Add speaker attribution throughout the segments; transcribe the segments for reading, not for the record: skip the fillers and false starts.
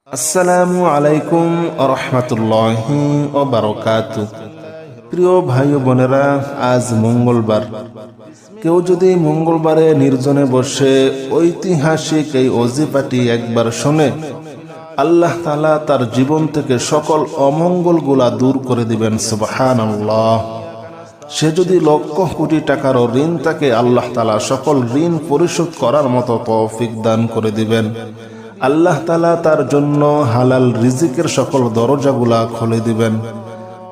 Speaker 1: আসসালামু আলাইকুম রহমতুল্লাহি ওয়া বারাকাতুহু। প্রিয় ভাই ও বোনেরা, আজ মঙ্গলবার। কেউ যদি মঙ্গলবারে নির্জনে বসে ঐতিহাসিক এই ওজিফাটি একবার শোনে, আল্লাহ তাআলা তার জীবন থেকে সকল অমঙ্গলগুলা দূর করে দিবেন। সুবহানাল্লাহ। সে যদি লক্ষ কোটি টাকারও ঋণ থাকে, আল্লাহ তাআলা সকল ঋণ পরিশোধ করার মতো তৌফিক দান করে দিবেন। আল্লাহ তাআলা তার জন্য হালাল রিজিকের সকল দরজাগুলা খুলে দিবেন।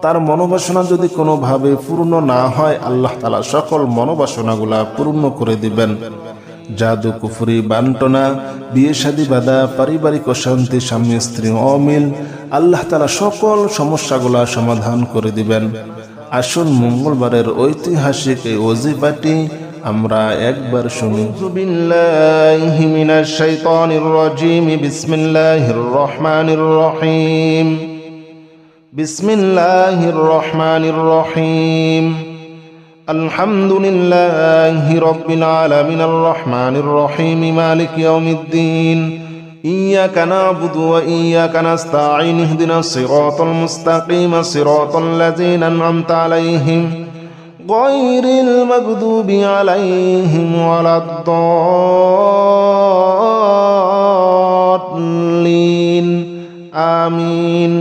Speaker 1: তার মনোবাসনা যদি কোনোভাবে পূর্ণ না হয়, আল্লাহ তাআলা সকল মনোবাসনাগুলা পূর্ণ করে দিবেন। জাদু, কুফরি, বান্টনা, বিয়ে শাদী বাঁধা, পারিবারিক অশান্তি, স্বামী স্ত্রী অমিল, আল্লাহ তাআলা সকল সমস্যাগুলা সমাধান করে দিবেন। আসুন মঙ্গলবারের ঐতিহাসিক এই ওজিফাটি আমরা একবার শুনি। বিল্লাহি মিনাশ শাইতানির রাজিম। বিসমিল্লাহির রহমানির রহিম। বিসমিল্লাহির রহমানির রহিম। আলহামদুলিল্লাহি রাব্বিল আলামিন আর রহমানির রহিম মালিক ইয়াউমিদ্দিন। ইয়্যাকা না'বুদু ওয়া ইয়্যাকা নাস্তাঈন। ইহদিনাস সিরাতাল মুস্তাকিম সিরাতাল লাযীনা আন'আমতা আলাইহিম গায়রিল মাগদুবি আলাইহিম ওয়ালাদ-দাল্লিন। আমিন।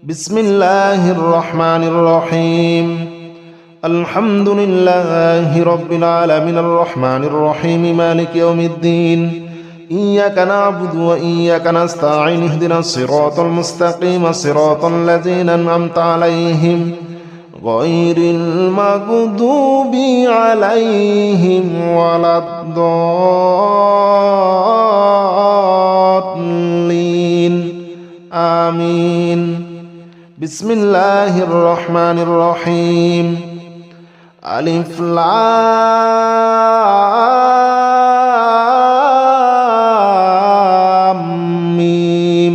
Speaker 1: বিসমিল্লাহির রহমানির রহিম। আলহামদুলিল্লাহি রাব্বিল আলামিন আর রহমানির রহিম মালিক ইয়াউমিদ্দিন। ইয়্যাকা না'বুদু ওয়া ইয়্যাকা নাস্তাঈন। ইহদিনাস সিরাতাল মুস্তাকিম সিরাতাল লাযীনা আন'আমতা আলাইহিম গায়রিল মাগদুবি আলাইহিম ওয়ালাদ-দাল্লিন। আমিন। বিসমিল্লাহির রহমানির রহিম। আলিফ লাম মিম।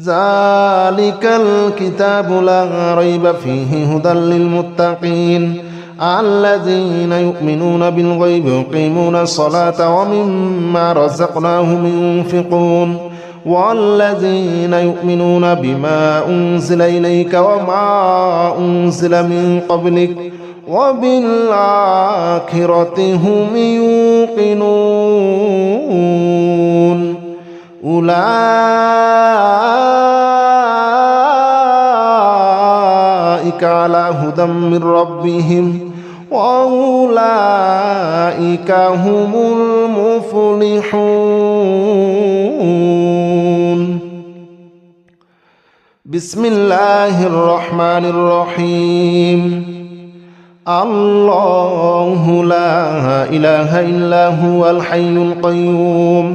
Speaker 1: যালিকাল কিতাবু লা রাইবা ফীহি হুদাল লিল মুত্তাকিন আল্লাযীনা ইউমিনুনা বিল গায়বি ওয়া ইয়াকিমুনাস সালাতা ওয়া মিম্মা রাযাকনাহুম ইউনফিকুন والذين يؤمنون بما أنزل إليك وما أنزل من قبلك وبالآخرة هم يوقنون أولئك على هدى من ربهم وأولئك هم المفلحون. بسم الله الرحمن الرحيم. الله لا إله إلا هو الحي القيوم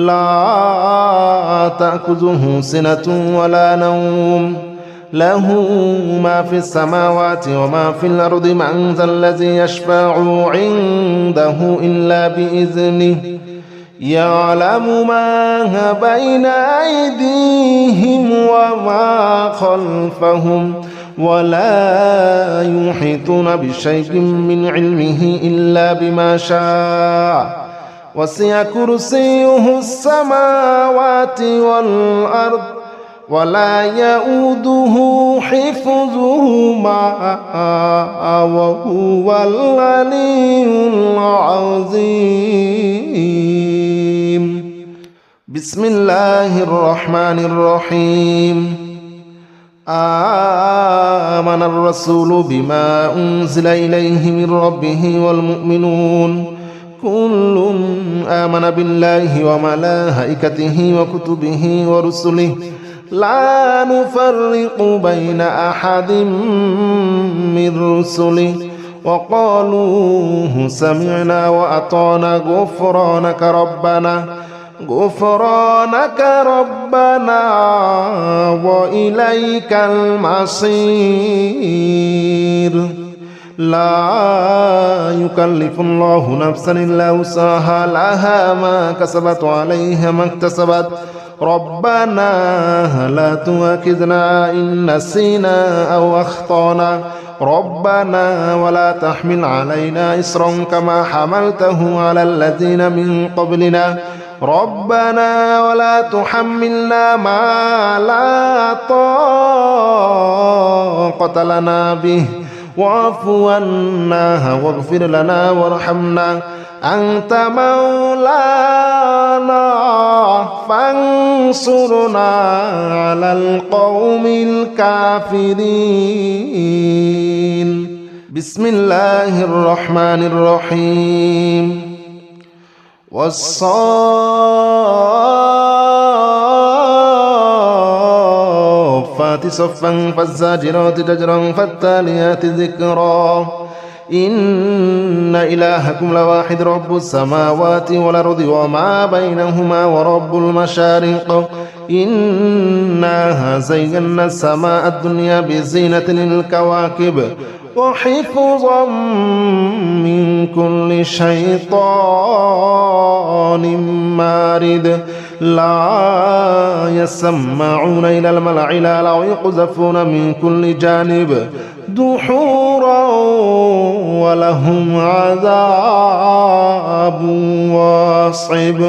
Speaker 1: لا تأخذه سنة ولا نوم له ما في السماوات وما في الأرض من ذا الذي يشفع عنده إلا بإذنه يعلم ما بين أيديهم وما خلفهم ولا يحيطون بشيء من علمه إلا بما شاء وسع كرسيه السماوات والأرض ولا يؤوده حفظهما وهو العلي العظيم. بسم الله الرحمن الرحيم. آمن الرسول بما أنزل إليه من ربه والمؤمنون كل آمن بالله وملائكته وكتبه ورسله لا نفرق بين أحد من رسله وقالوا سمعنا وأطعنا غفرانك ربنا وإليك المصير. لا يكلف الله نفسا إلا وسعها لها ما كسبت وعليها ما اكتسبت ربنا لا تؤاخذنا إن نسينا أو أخطأنا ربنا ولا تحمل علينا إصرا كما حملته على الذين من قبلنا ربنا ولا تحملنا ما لا طاقة لنا به واعف عنا واغفر لنا وارحمنا أنت مولانا فانصرنا على القوم الكافرين. بسم الله الرحمن الرحيم. والصافات صفا فالزاجرات زجرا فالتاليات ذكرا إن إلهكم لواحد رب السماوات والأرض وما بينهما ورب المشارق إنا زينا السماء الدنيا بزينة للكواكب وحفظا من كل شيطان مارد لا يسمعون إلى الملأ الأعلى ويقذفون من كل جانب دحورا ولهم عذاب واصب.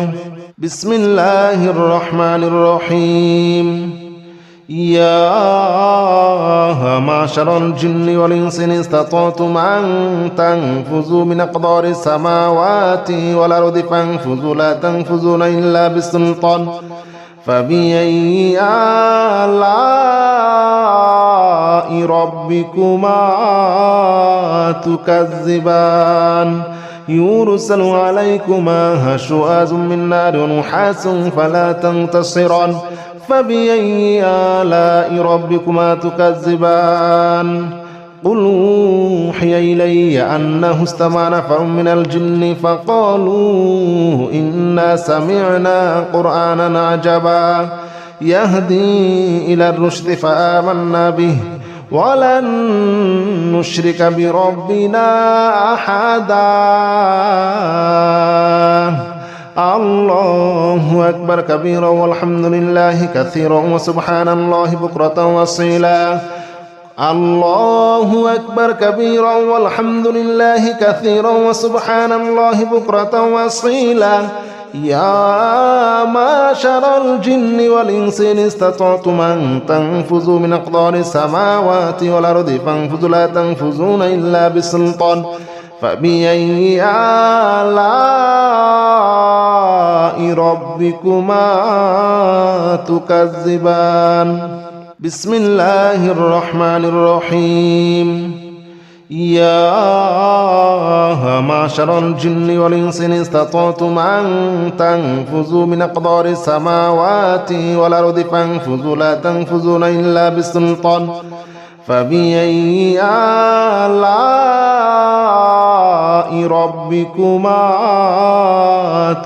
Speaker 1: بسم الله الرحمن الرحيم. يا معشر الجن والإنس إن استطعتم أن تنفذوا من أقدار السماوات والأرض فانفذوا لا تنفذون إلا بسلطان فبأي آلاء ربكما تكذبان يرسل عليكما شواظ من نار ونحاس فلا تنتصران فبأي آلاء ربكما تكذبان قل أوحي إلي أنه استمع نفر من الجن فقالوا إنا سمعنا قرآنا عجبا يهدي إلى الرشد فآمنا به ولن نشرك بربنا أحدا. الله أكبر كبيرا والحمد لله كثيرا وسبحان الله بكرة وأصيلا. الله أكبر كبيرا والحمد لله كثيرا وسبحان الله بكرة وأصيلا. يا معشر الجن والإنس إن استطعتم أن تنفذوا من أقدار السماوات والأرض فانفذوا لا تنفذون إلا بسلطان فبأي آلاء ربكما تكذبان. بسم الله الرحمن الرحيم. يا معشر الجن والإنس إن استطعتم أن تنفذوا من أقدار السماوات والأرض فانفذوا لا تنفذون إلا بسلطان فبأي آلاء ربكما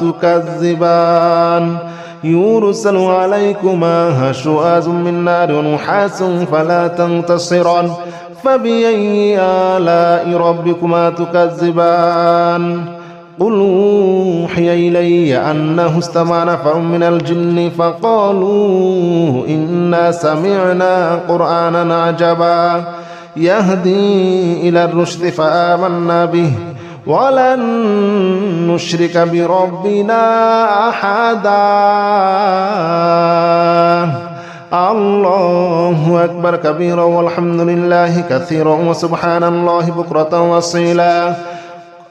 Speaker 1: تكذبان يرسل عليكما شواظ من نار ونحاس فلا تنتصران فبأي آلاء ربكما تكذبان قل أوحي إلي أنه استمع نفر من الجن فقالوا إنا سمعنا قرآنا عجبا يهدي إلى الرشد فآمنا به ولن نشرك بربنا أحدا. الله أكبر كبيرا والحمد لله كثيرا وسبحان الله بكرة وأصيلا.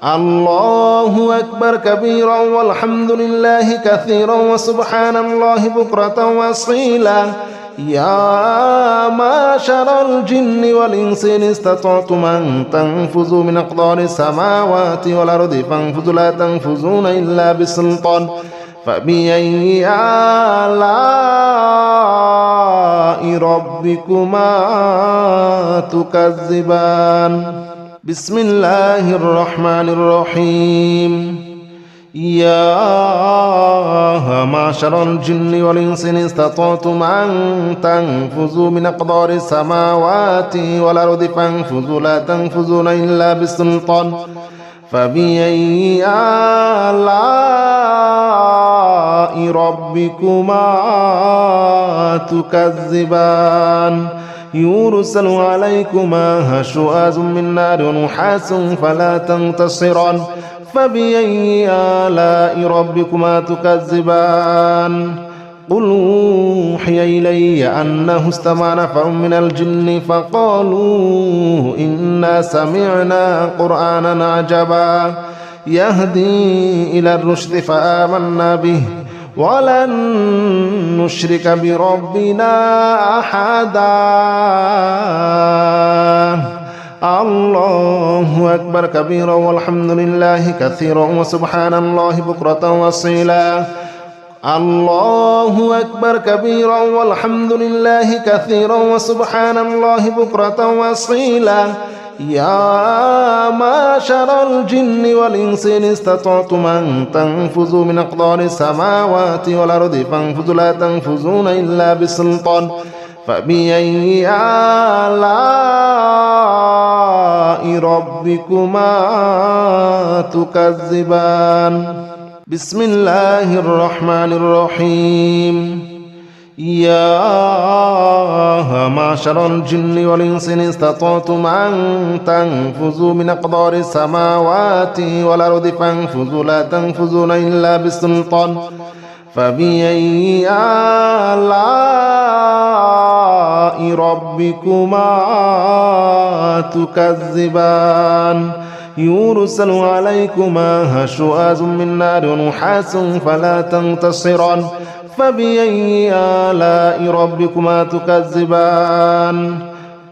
Speaker 1: الله أكبر كبيرا والحمد لله كثيرا وسبحان الله بكرة وأصيلا. يا معشر الجن والإنس إن استطعتم أن تنفذوا من أقدار السماوات والأرض فانفذوا لا تنفذون إلا بسلطان فبأي آلاء ربكما تكذبان. بسم الله الرحمن الرحيم. يا معشر الجن والإنس إن استطعتم أن تنفذوا من أقدار السماوات والأرض فانفذوا لا تنفذون إلا بسلطان فبأي آلاء ربكما تكذبان يرسل عليكما شواظ من نار ونحاس فلا تنتصران فبأي آلاء ربكما تكذبان قل أوحي إلي أنه استمع نفر من الجن فقالوا إنا سمعنا قرآنا عجبا يهدي إلى الرشد فآمنا به ولن نشرك بربنا أحدا الله أكبر كبيرا والحمد لله كثيرا وسبحان الله بكرة وأصيلا الله أكبر كبيرا والحمد لله كثيرا وسبحان الله بكرة وأصيلا يا معشر الجن والإنس إن استطعتم أن تنفذوا من أقطار السماوات والأرض فانفذوا لا تنفذون إلا بسلطان فبأي آلاء ربكما تكذبان بسم الله الرحمن الرحيم يا معشر الجن والإنس إن استطعتم أن تنفذوا من أقطار السماوات والأرض فانفذوا لا تنفذون إلا بسلطان فبأي آلاء ربكما تكذبان يرسل عليكما شواظ من نار ونحاس فلا تنتصران فبأي آلاء ربكما تكذبان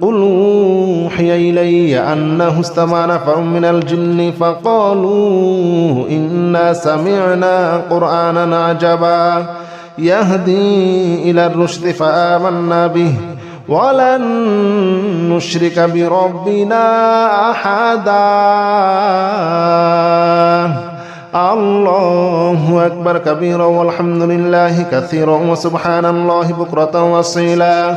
Speaker 1: قل أوحي إلي أنه استمع نفر من الجن فقالوا إنا سمعنا قرآنا عجبا يهدي إلى الرشد فآمنا به ولن نشرك بربنا أحدا الله أكبر كبيرا والحمد لله كثيرا وسبحان الله بكرة وأصيلا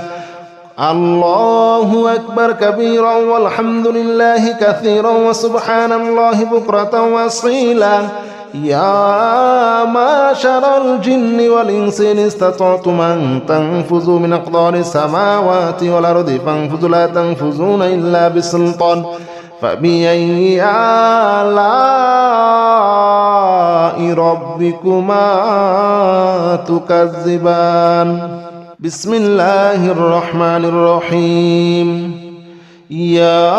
Speaker 1: الله أكبر كبيرا والحمد لله كثيرا وسبحان الله بكرة وأصيلا يا معشر الجن والإنس إن استطعتم أن تنفذوا من أقطار السماوات والأرض فانفذوا لا تنفذون إلا بسلطان فبأي آلاء ربكما تكذبان بسم الله الرحمن الرحيم يا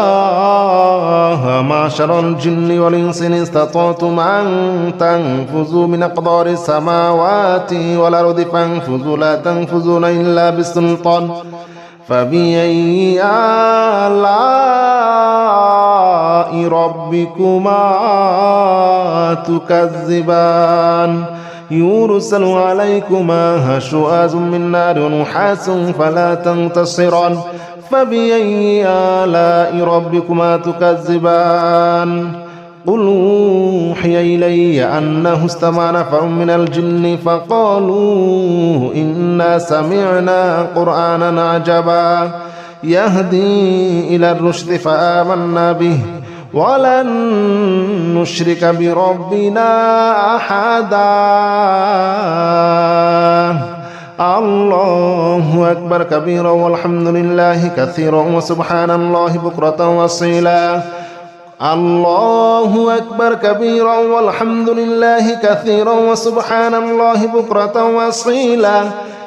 Speaker 1: معشر الجن والإنس إن استطعتم أن تنفذوا من أقطار السماوات والأرض فانفذوا لا تنفذون إلا بسلطان فبأي آلاء ربكما تكذبان يرسل عليكما شواظ من نار ونحاس فلا تنتصران فبأي آلاء ربكما تكذبان قل أوحي إلي أنه استمع نفر من الجن فقالوا إنا سمعنا قرآنا عجبا يهدي إلى الرشد فآمنا به ولن نشرك بربنا أحدا الله أكبر كبيرا والحمد لله كثيرا وسبحان الله بكرة وأصيلا الله أكبر كبيرا والحمد لله كثيرا وسبحان الله بكرة وأصيلا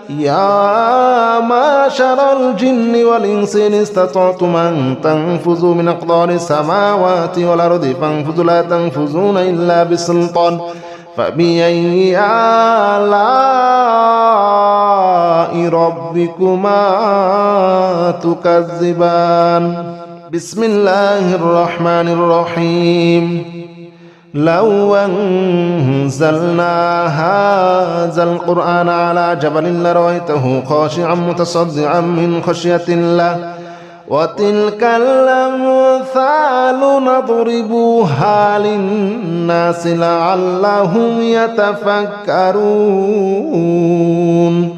Speaker 1: يا معشر الجن والإنس إن استطعتم أن تنفذوا من أقطار السماوات والأرض فانفذوا لا تنفذون إلا بسلطان فبأي آلاء ربكما تكذبان بسم الله الرحمن الرحيم لو أنزلنا هذا القرآن على جبل لرأيته خاشعا متصدعا من خشية الله وتلك الأمثال نضربها للناس لعلهم يتفكرون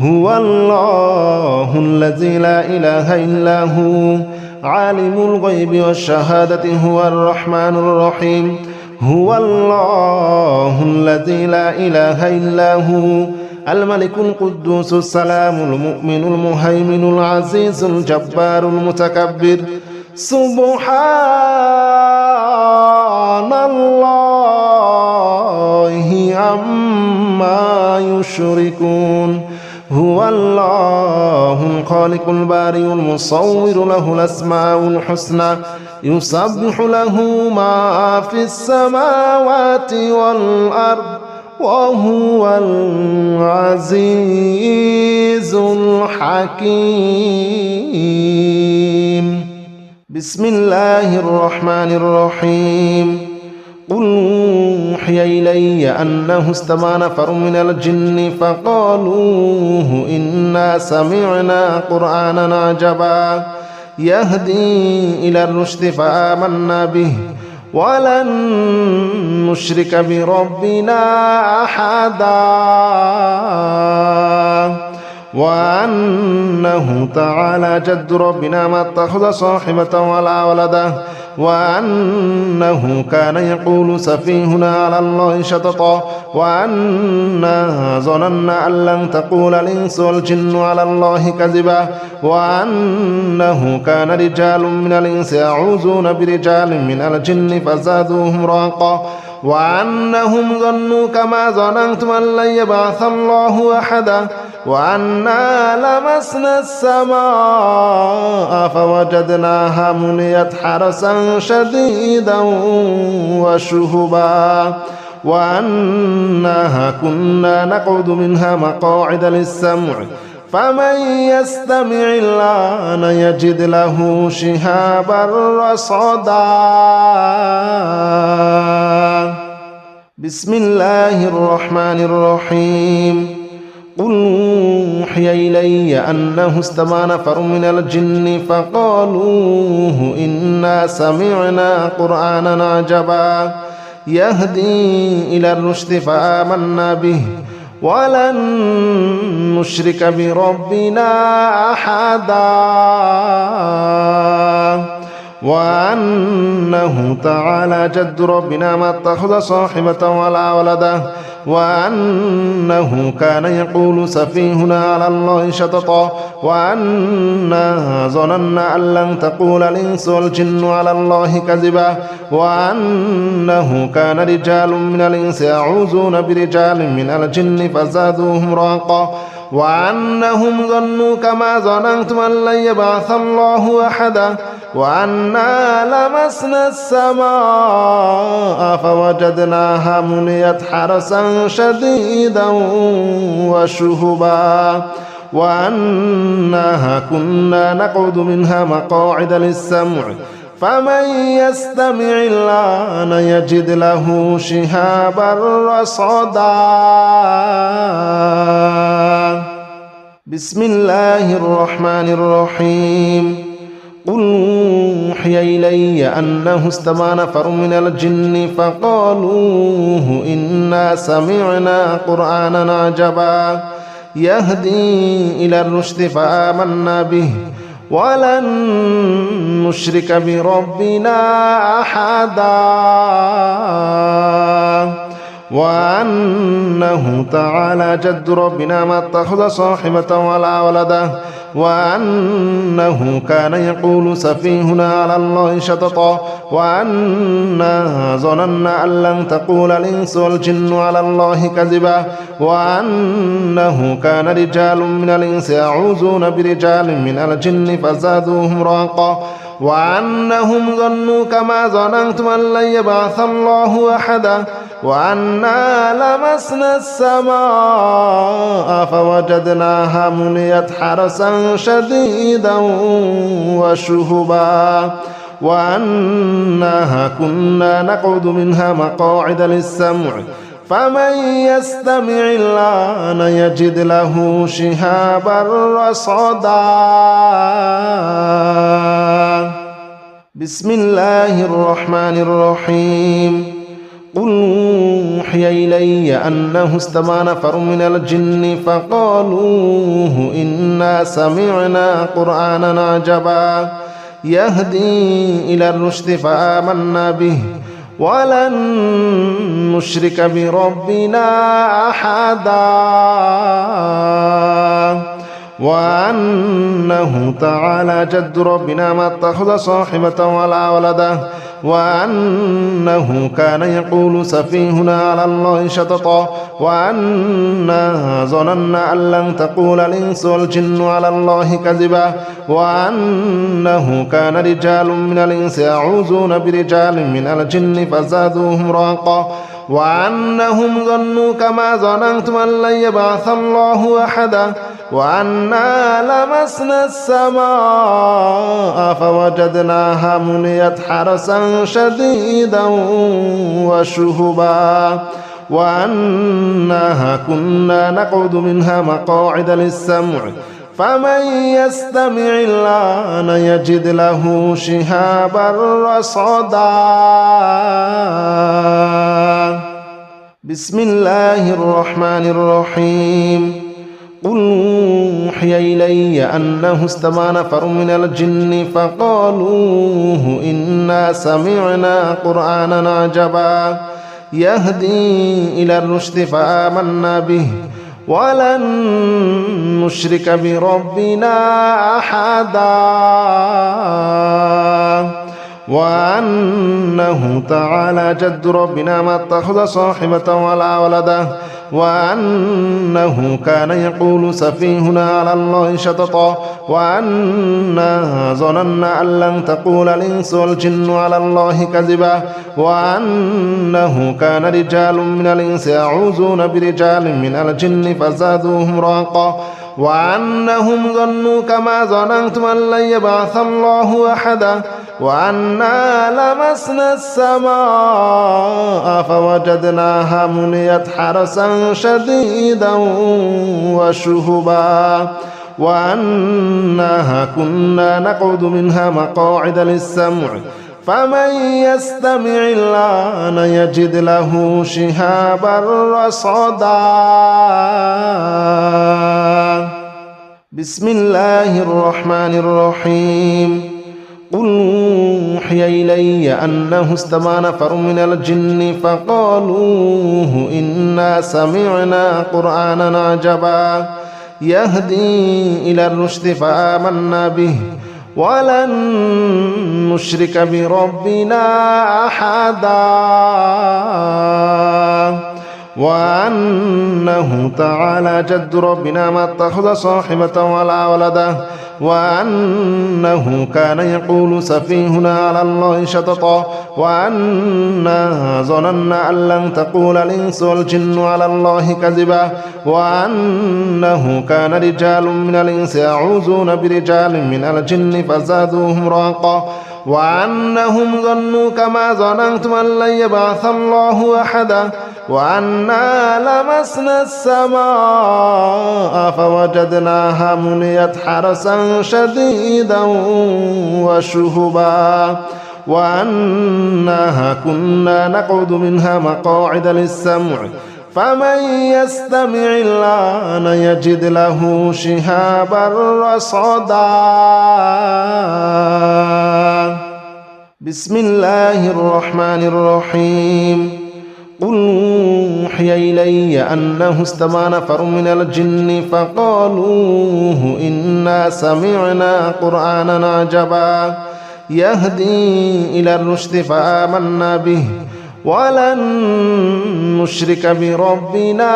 Speaker 1: هو الله الذي لا إله إلا هو عالم الغيب والشهادة هو الرحمن الرحيم هو الله الذي لا إله إلا هو الملك القدوس السلام المؤمن المهيمن العزيز الجبار المتكبر سبحان الله عما يشركون هو الله الخالق البارئ المصور له الأسماء الحسنى يسبح له ما في السماوات والأرض وهو العزيز الحكيم بسم الله الرحمن الرحيم قل أوحي إلي أنه استمع نفر من الجن فقالوا إنا سمعنا قرآنا عجبا يهدي إلى الرشد فآمنا به ولن نشرك بربنا أحدا وأنه تعالى جد ربنا ما اتخذ صاحبة ولا ولدا وأنه كان يقول سفيهنا على الله شططا وأنا ظننا أن لن تقول الإنس والجن على الله كذبا وأنه كان رجال من الإنس يعوذون برجال من الجن فزادوهم رهقا وأنهم ظنوا كما ظننتم أن لن يبعث الله أحدا وأنا لمسنا السماء فوجدناها مليت حرسا شديدا وشهبا وأنها كنا نقعد منها مقاعد للسمع فمن يستمع الآن يجد له شهابا رصدا بسم الله الرحمن الرحيم قل أوحي إلي أنه استمع نفر من الجن فقالوا إنا سمعنا قرآنا عجبا يهدي إلى الرشد فآمنا به ولن نشرك بربنا أحدا وأنه تعالى جد ربنا ما اتخذ صاحبة ولا ولدا وأنه كان يقول سفيهنا على الله شططا وأنا ظننا أن لن تقول الإنس والجن على الله كذبا وأنه كان رجال من الإنس يعوذون برجال من الجن فزادوهم رهقا وأنهم ظنوا كما ظننتم أن لن يبعث الله أحدا وأنا لمسنا السماء فوجدناها مليت حرسا شديدا وشهبا وأنها كنا نقعد منها مقاعد للسمع فمن يستمع الآن يجد له شهابا رصدا بسم الله الرحمن الرحيم قل أوحي إلي أنه استمع نفر من الجن فقالوا إنا سمعنا قرآنا عجبا يهدي إلى الرشد فآمنا به ولن نشرك بربنا أحدا وأنه تعالى جد ربنا ما اتخذ صاحبة ولا ولدا وأنه كان يقول سفيهنا على الله شططا وأنا ظننا أن لن تقول الإنس والجن على الله كذبا وأنه كان رجال من الإنس يعوذون برجال من الجن فزادوهم رهقا وأنهم ظنوا كما ظننتم أن لن يبعث الله أحدا وأنا لمسنا السماء فوجدناها مليت حرسا شديدا وشهبا وأنها كنا نقعد منها مقاعد للسمع فمن يستمع الآن يجد له شهابا رصدا بسم الله الرحمن الرحيم قل أوحي إلي أنه استمع نفر من الجن فقالوا إنا سمعنا قرآنا عجبا يهدي إلى الرشد فآمنا به ولن نشرك بربنا أحدا وأنه تعالى جد ربنا ما اتخذ صاحبة ولا ولدا وأنه كان يقول سفيهنا على الله شططا وأنا ظننا أن لن تقول الإنس والجن على الله كذبا وأنه كان رجال من الإنس يعوذون برجال من الجن فزادوهم رهقا وأنهم ظنوا كما ظننتم أن لن يبعث الله أحدا وأنا لمسنا السماء فوجدناها مليت حرسا شديدا وشهبا وأنها كنا نقعد منها مقاعد للسمع فمن يستمع الآن يجد له شهابا رصدا بسم الله الرحمن الرحيم قل أوحي إلي أنه استمع نفر من الجن فقالوا إنا سمعنا قرآنا عجبا يهدي إلى الرشد فآمنا به ولن نشرك بربنا أحدا وأنه تعالى جد ربنا ما اتخذ صاحبة ولا ولدا وأنه كان يقول سفيهنا على الله شططا وأنا ظننا أن لن تقول الإنس والجن على الله كذبا وأنه كان رجال من الإنس يعوذون برجال من الجن فزادوهم رهقا وأنهم ظنوا كما ظننتم أن لن يبعث الله أحدا وأنا لمسنا السماء فوجدناها مليت حرسا شديدا وشهبا وأنها كنا نقعد منها مقاعد للسمع فمن يستمع الآن يجد له شهابا رصدا بسم الله الرحمن الرحيم قل أوحي إلي أنه استمع نفر من الجن فقالوا إنا سمعنا قرآنا عجبا يهدي إلى الرشد فآمنا به ولن نشرك بربنا أحدا وأنه تعالى جد ربنا ما اتخذ صاحبة ولا ولدا وأنه كان يقول سفيهنا على الله شططا وأنا ظننا أن لن تقول الإنس والجن على الله كذبا وأنه كان رجال من الإنس يعوذون برجال من الجن فزادوهم رهقا وأنهم ظنوا كما ظننتم أن لن يبعث الله أحدا وأنا لمسنا السماء فوجدناها مليت حرسا شديدا وشهبا وأنها كنا نقعد منها مقاعد للسمع فمن يستمع الآن يجد له شهابا رصدا بسم الله الرحمن الرحيم قل أوحي إلي أنه استمع نفر من الجن فقالوا إنا سمعنا قرآنا عجبا يهدي إلى الرشد فآمنا به ولن نشرك بربنا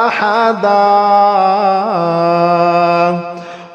Speaker 1: أحدا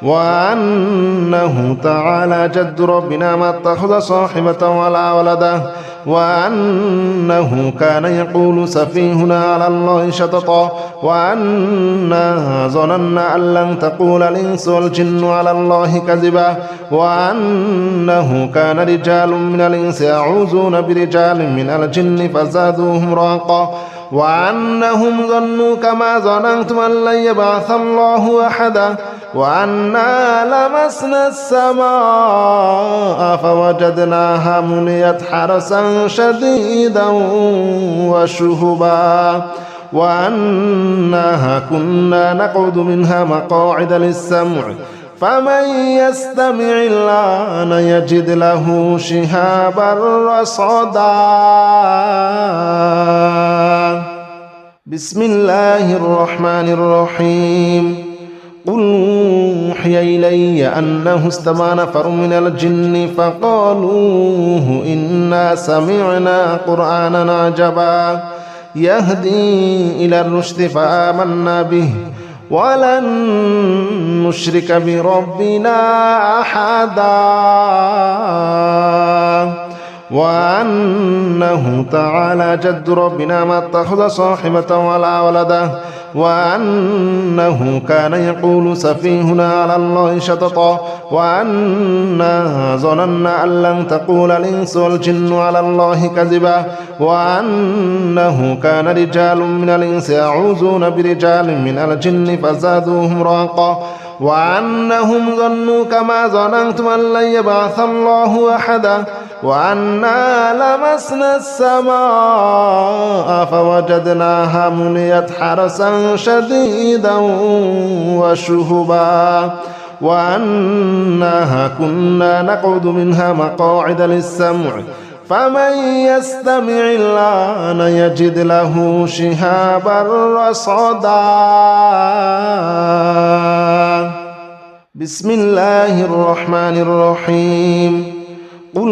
Speaker 1: وأنه تعالى جد ربنا ما اتخذ صاحبة ولا ولدا وأنه كان يقول سفيهنا على الله شططا وأنا ظننا أن لن تقول الإنس والجن على الله كذبا وأنه كان رجال من الإنس يعوذون برجال من الجن فزادوهم رهقا وأنهم ظنوا كما ظننتم أن لن يبعث الله أحدا وأنا لمسنا السماء فوجدناها مليت حرسا شديدا وشهبا وأنها كنا نقعد منها مقاعد للسمع فمن يستمع الآن يجد له شهابا رصدا بسم الله الرحمن الرحيم قل أوحي إلي أنه استمع نفر من الجن فقالوا إنا سمعنا قرآنا عجبا يهدي إلى الرشد فآمنا به ولن نشرك بربنا أحدا وأنه تعالى جد ربنا ما اتخذ صاحبة ولا ولدا وأنه كان يقول سفيهنا على الله شططا وأنا ظننا أن لن تقول الإنس والجن على الله كذبا وأنه كان رجال من الإنس يعوذون برجال من الجن فزادوهم رهقا وأنهم ظنوا كما ظننتم أن لن يبعث الله أحدا وأنا لمسنا السماء فوجدناها مليت حرسا شديدا وشهبا وأنها كنا نقعد منها مقاعد للسمع فمن يستمع الآن يجد له شهابا رصدا بسم الله الرحمن الرحيم قل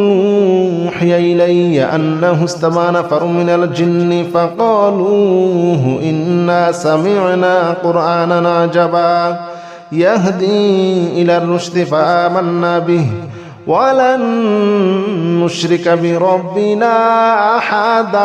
Speaker 1: أوحي إلي أنه استمع نفر من الجن فقالوا إنا سمعنا قرآنا عجبا يهدي إلى الرشد فآمنا به ولن نشرك بربنا أحدا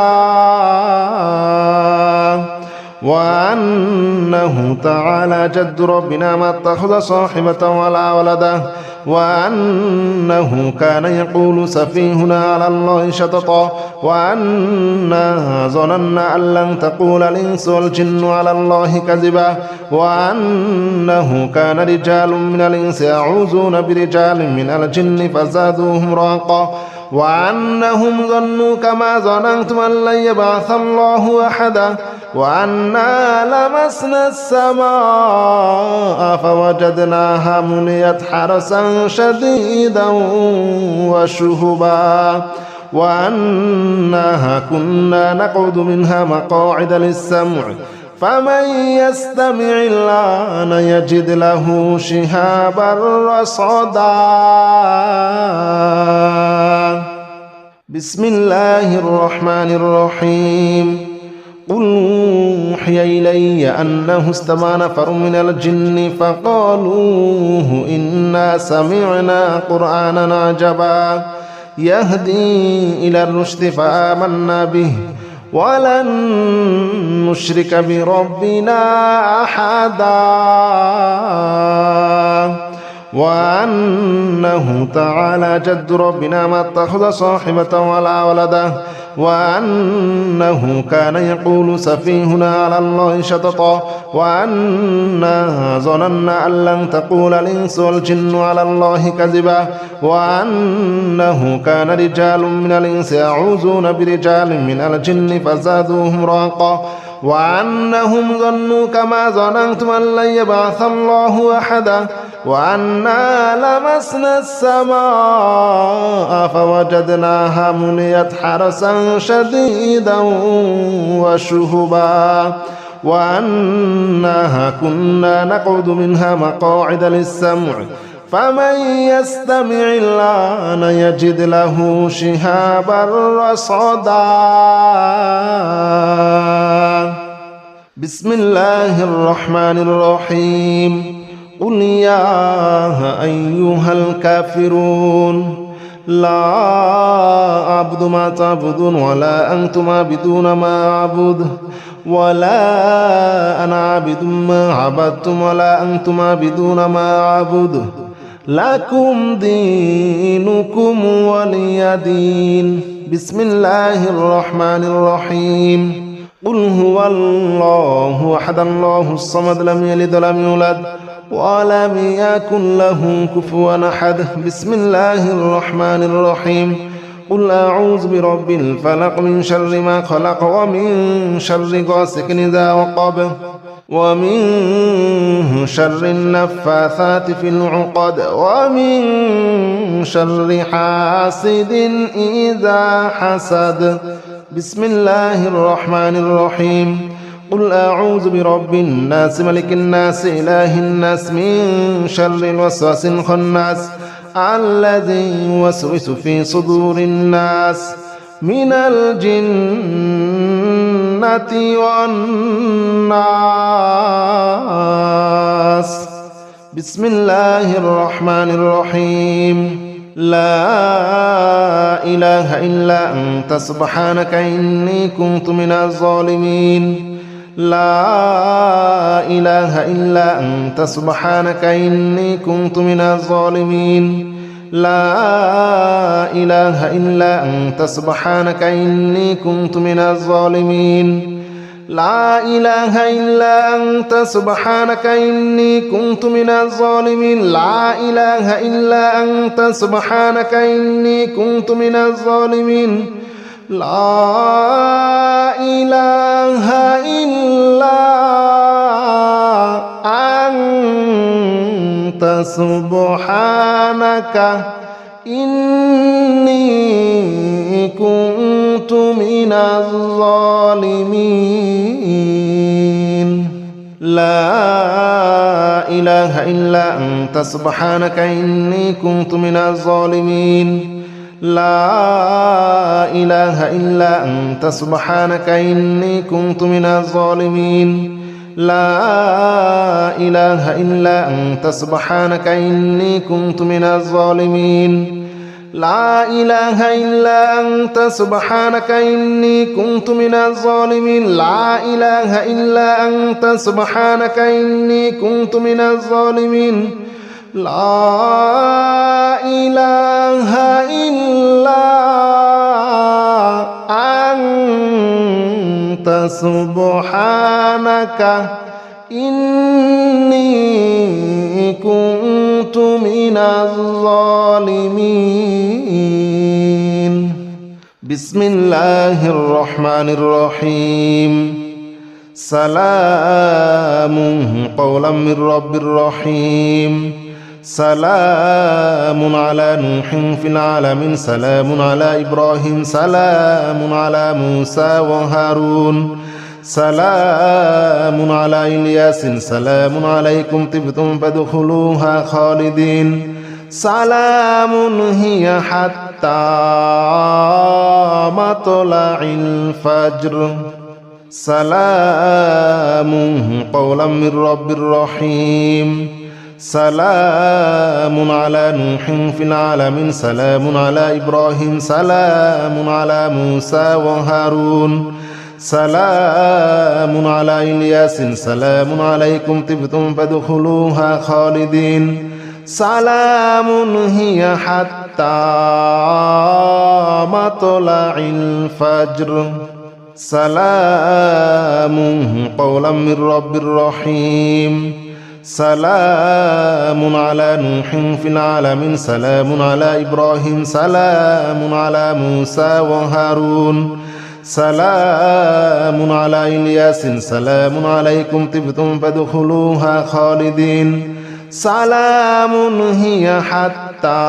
Speaker 1: وأنه تعالى جد ربنا ما اتخذ صاحبة ولا ولدا وأنه كان يقول سفيهنا على الله شططا وأنا ظننا أن لن تقول الإنس والجن على الله كذبا وأنه كان رجال من الإنس يعوذون برجال من الجن فزادوهم رهقا وأنهم ظنوا كما ظننتم أن لن يبعث الله أحدا وأنا لمسنا السماء فوجدناها مليت حرسا شديدا وشهبا وأنها كنا نقعد منها مقاعد للسمع فمن يستمع الآن يجد له شهابا رصدا بسم الله الرحمن الرحيم قل أوحي إلي أنه استمع نفر من الجن فقالوا إنا سمعنا قرآنا عجبا يهدي إلى الرشد فآمنا به ولن نشرك بربنا أحدا وأنه تعالى جد ربنا ما اتخذ صاحبة ولا ولدا وأنه كان يقول سفيهنا على الله شططا وأنا ظننا أن لن تقول الإنس والجن على الله كذبا وأنه كان رجال من الإنس يعوذون برجال من الجن فزادوهم رهقا وأنهم ظنوا كما ظننتم أن لن يبعث الله أحدا وأنا لمسنا السماء فوجدناها مليت حرسا شديدا وشهبا وأنها كنا نقعد منها مقاعد للسمع فمن يستمع الآن يجد له شهابا رصدا بسم الله الرحمن الرحيم قل يا أيها الكافرون لا أعبد ما تعبدون ولا أنتم عابدون ما أعبد ولا أنا عابد ما عبدتم ولا أنتم عابدون ما أعبد لكم دينكم ولي دين بسم الله الرحمن الرحيم قل هو الله أحد الله الصمد لم يلد ولم يولد ولم يكن له كفوا أحد بسم الله الرحمن الرحيم قل أعوذ برب الفلق من شر ما خلق ومن شر غاسق إذا وقب ومن شر النفاثات في العقد ومن شر حاسد إذا حسد بسم الله الرحمن الرحيم قل أعوذ برب الناس ملك الناس إله الناس من شر الوسواس الخناس الذي يوسوس في صدور الناس من الجنة والناس. بسم الله الرحمن الرحيم. لا إله إلا أنت سبحانك إني كنت من الظالمين. لا إله إلا أنت سبحانك إني كنت من الظالمين. لا إله إلا أنت سبحانك إني كنت من الظالمين. لا إله إلا أنت سبحانك إني كنت من الظالمين. لا إله إلا أنت سبحانك إني كنت من الظالمين. لا إله إلا أنت سبحانك إني كنت من الظالمين. لا إله إلا أنت سبحانك إني كنت من الظالمين. لا إله إلا أنت سبحانك إني كنت من الظالمين. لا إله إلا أنت سبحانك إني كنت من الظالمين. لا إله إلا أنت سبحانك إني كنت من الظالمين. لا إله إلا أنت سبحانك إني كنت من الظالمين. لا إله إلا أنت سبحانك إني كنت من الظالمين. بسم الله الرحمن الرحيم. سلام قولا من رب رحيم. سلام على نوح في العالمين. سلام على إبراهيم. سلام على موسى وهارون. سلام على إلياس. سلام عليكم طبتم فادخلوها خالدين. سلام هي حتى مطلع الفجر. سلام قولا من رب رحيم. سلام على نوح في العالمين. سلام على إبراهيم. سلام على موسى وهارون. سلام على إلياس. سلام عليكم طبتم فادخلوها خالدين. سلام هي حتى مطلع الفجر. سلام قولا من رب رحيم. سلام على نوح في العالمين. سلام على إبراهيم. سلام على موسى وهارون. سلام على إلياس. سلام عليكم طبتم فادخلوها خالدين. سلام هي حتى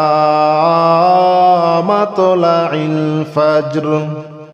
Speaker 1: مطلع الفجر.